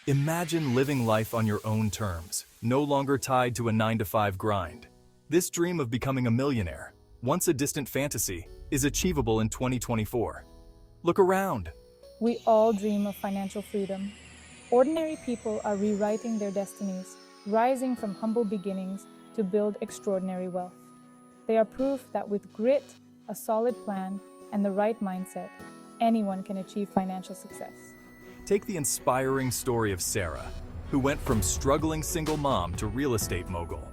Imagine living life on your own terms, no longer tied to a 9-to-5 grind. This dream of becoming a millionaire, once a distant fantasy, is achievable in 2024. Look around. We all dream of financial freedom. Ordinary people are rewriting their destinies, rising from humble beginnings to build extraordinary wealth. They are proof that with grit, a solid plan, and the right mindset, anyone can achieve financial success. Take the inspiring story of Sarah, who went from struggling single mom to real estate mogul.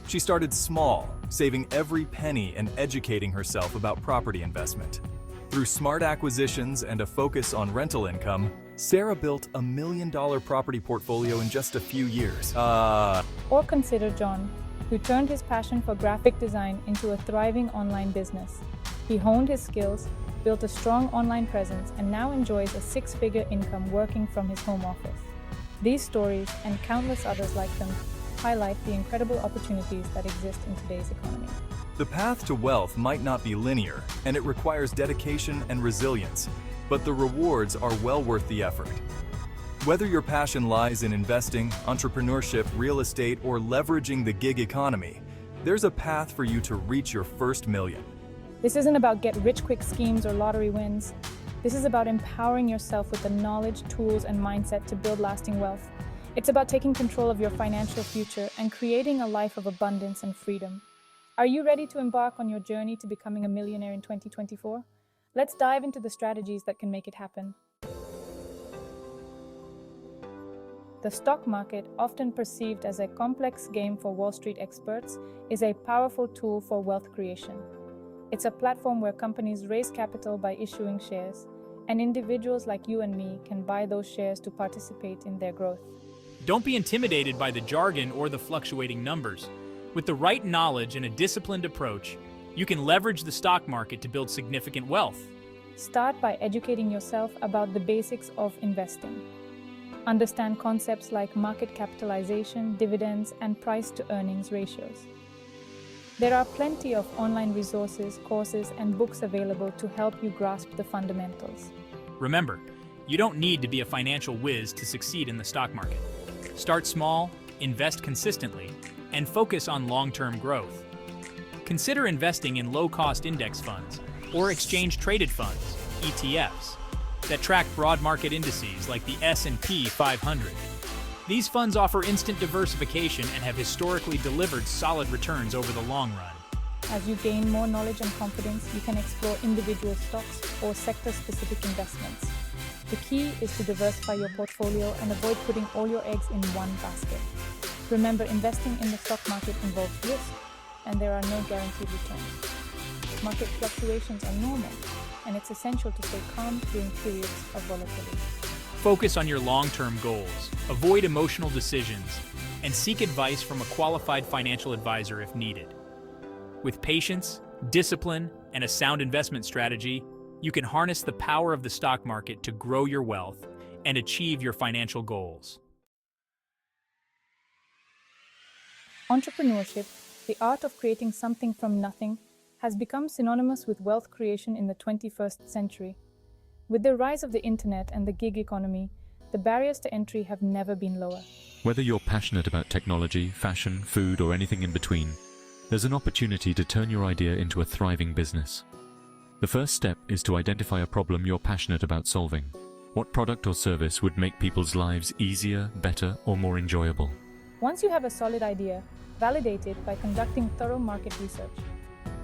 She started small, saving every penny and educating herself about property investment. Through smart acquisitions and a focus on rental income, Sarah built $1 million property portfolio in just a few years. Or consider John, who turned his passion for graphic design into a thriving online business. He honed his skills, built a strong online presence, and now enjoys a six-figure income working from his home office. These stories, and countless others like them, highlight the incredible opportunities that exist in today's economy. The path to wealth might not be linear, and it requires dedication and resilience, but the rewards are well worth the effort. Whether your passion lies in investing, entrepreneurship, real estate, or leveraging the gig economy, there's a path for you to reach your first million. This isn't about get-rich-quick schemes or lottery wins. This is about empowering yourself with the knowledge, tools, and mindset to build lasting wealth. It's about taking control of your financial future and creating a life of abundance and freedom. Are you ready to embark on your journey to becoming a millionaire in 2024? Let's dive into the strategies that can make it happen. The stock market, often perceived as a complex game for Wall Street experts, is a powerful tool for wealth creation. It's a platform where companies raise capital by issuing shares, and individuals like you and me can buy those shares to participate in their growth. Don't be intimidated by the jargon or the fluctuating numbers. With the right knowledge and a disciplined approach, you can leverage the stock market to build significant wealth. Start by educating yourself about the basics of investing. Understand concepts like market capitalization, dividends, and price-to-earnings ratios. There are plenty of online resources, courses, and books available to help you grasp the fundamentals. Remember, you don't need to be a financial whiz to succeed in the stock market. Start small, invest consistently, and focus on long-term growth. Consider investing in low-cost index funds or exchange-traded funds, ETFs, that track broad market indices like the S&P 500. These funds offer instant diversification and have historically delivered solid returns over the long run. As you gain more knowledge and confidence, you can explore individual stocks or sector-specific investments. The key is to diversify your portfolio and avoid putting all your eggs in one basket. Remember, investing in the stock market involves risk, and there are no guaranteed returns. Market fluctuations are normal, and it's essential to stay calm during periods of volatility. Focus on your long-term goals, avoid emotional decisions, and seek advice from a qualified financial advisor if needed. With patience, discipline, and a sound investment strategy, you can harness the power of the stock market to grow your wealth and achieve your financial goals. Entrepreneurship, the art of creating something from nothing, has become synonymous with wealth creation in the 21st century. With the rise of the internet and the gig economy, the barriers to entry have never been lower. Whether you're passionate about technology, fashion, food, or anything in between, there's an opportunity to turn your idea into a thriving business. The first step is to identify a problem you're passionate about solving. What product or service would make people's lives easier, better, or more enjoyable? Once you have a solid idea, validate it by conducting thorough market research.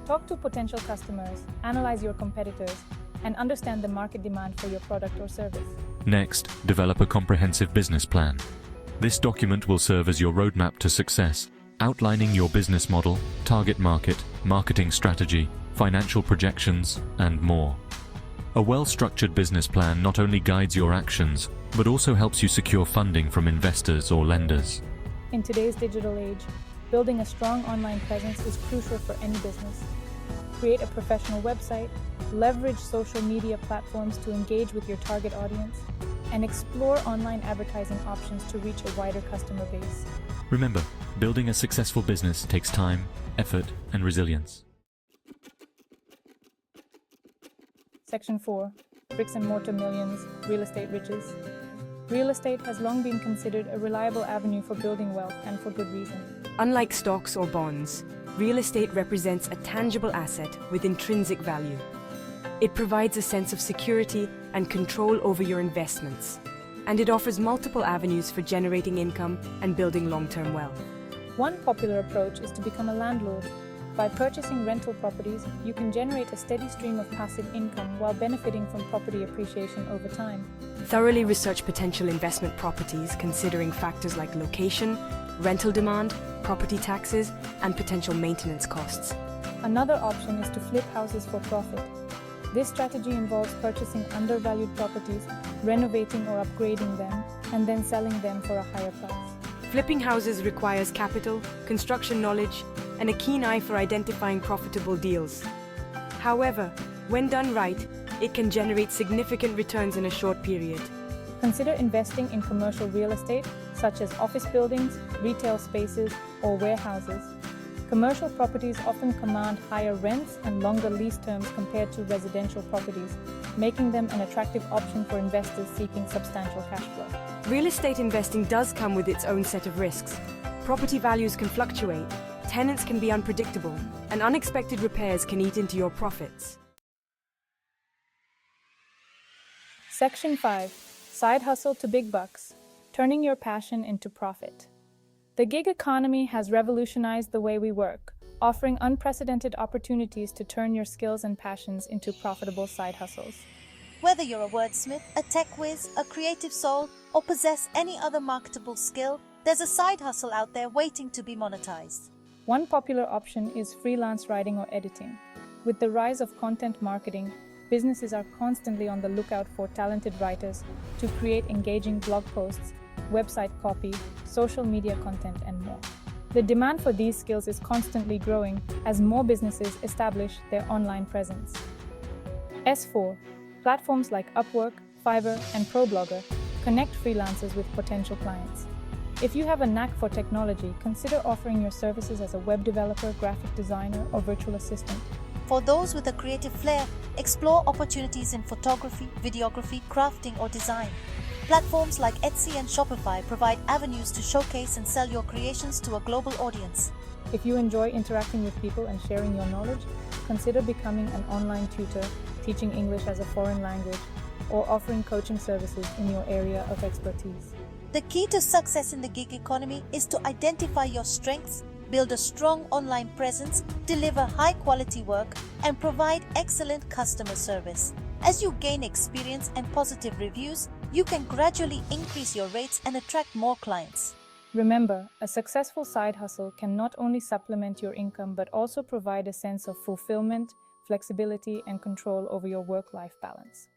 Talk to potential customers, analyze your competitors, and understand the market demand for your product or service. Next, develop a comprehensive business plan. This document will serve as your roadmap to success, outlining your business model, target market, marketing strategy, financial projections, and more. A well-structured business plan not only guides your actions, but also helps you secure funding from investors or lenders. In today's digital age, building a strong online presence is crucial for any business. Create a professional website, leverage social media platforms to engage with your target audience, and explore online advertising options to reach a wider customer base. Remember, building a successful business takes time, effort, and resilience. Section 4. Bricks and mortar millions, real estate riches. Real estate has long been considered a reliable avenue for building wealth, and for good reason. Unlike stocks or bonds, real estate represents a tangible asset with intrinsic value. It provides a sense of security and control over your investments, and it offers multiple avenues for generating income and building long-term wealth. One popular approach is to become a landlord. By purchasing rental properties, you can generate a steady stream of passive income while benefiting from property appreciation over time. Thoroughly research potential investment properties, considering factors like location, rental demand, property taxes, and potential maintenance costs. Another option is to flip houses for profit. This strategy involves purchasing undervalued properties, renovating or upgrading them, and then selling them for a higher price. Flipping houses requires capital, construction knowledge, and a keen eye for identifying profitable deals. However, when done right, it can generate significant returns in a short period. Consider investing in commercial real estate, such as office buildings, retail spaces, or warehouses. Commercial properties often command higher rents and longer lease terms compared to residential properties, making them an attractive option for investors seeking substantial cash flow. Real estate investing does come with its own set of risks. Property values can fluctuate, tenants can be unpredictable, and unexpected repairs can eat into your profits. Section 5. Side hustle to big bucks, turning your passion into profit. The gig economy has revolutionized the way we work, offering unprecedented opportunities to turn your skills and passions into profitable side hustles. Whether you're a wordsmith, a tech whiz, a creative soul, or possess any other marketable skill, there's a side hustle out there waiting to be monetized. One popular option is freelance writing or editing. With the rise of content marketing, businesses are constantly on the lookout for talented writers to create engaging blog posts, website copy, social media content, and more. The demand for these skills is constantly growing as more businesses establish their online presence. S4. Platforms like Upwork, Fiverr, and ProBlogger connect freelancers with potential clients. If you have a knack for technology, consider offering your services as a web developer, graphic designer, or virtual assistant. For those with a creative flair, explore opportunities in photography, videography, crafting, or design. Platforms like Etsy and Shopify provide avenues to showcase and sell your creations to a global audience. If you enjoy interacting with people and sharing your knowledge, consider becoming an online tutor, teaching English as a foreign language, or offering coaching services in your area of expertise. The key to success in the gig economy is to identify your strengths, build a strong online presence, deliver high-quality work, and provide excellent customer service. As you gain experience and positive reviews, you can gradually increase your rates and attract more clients. Remember, a successful side hustle can not only supplement your income but also provide a sense of fulfillment, flexibility, and control over your work-life balance.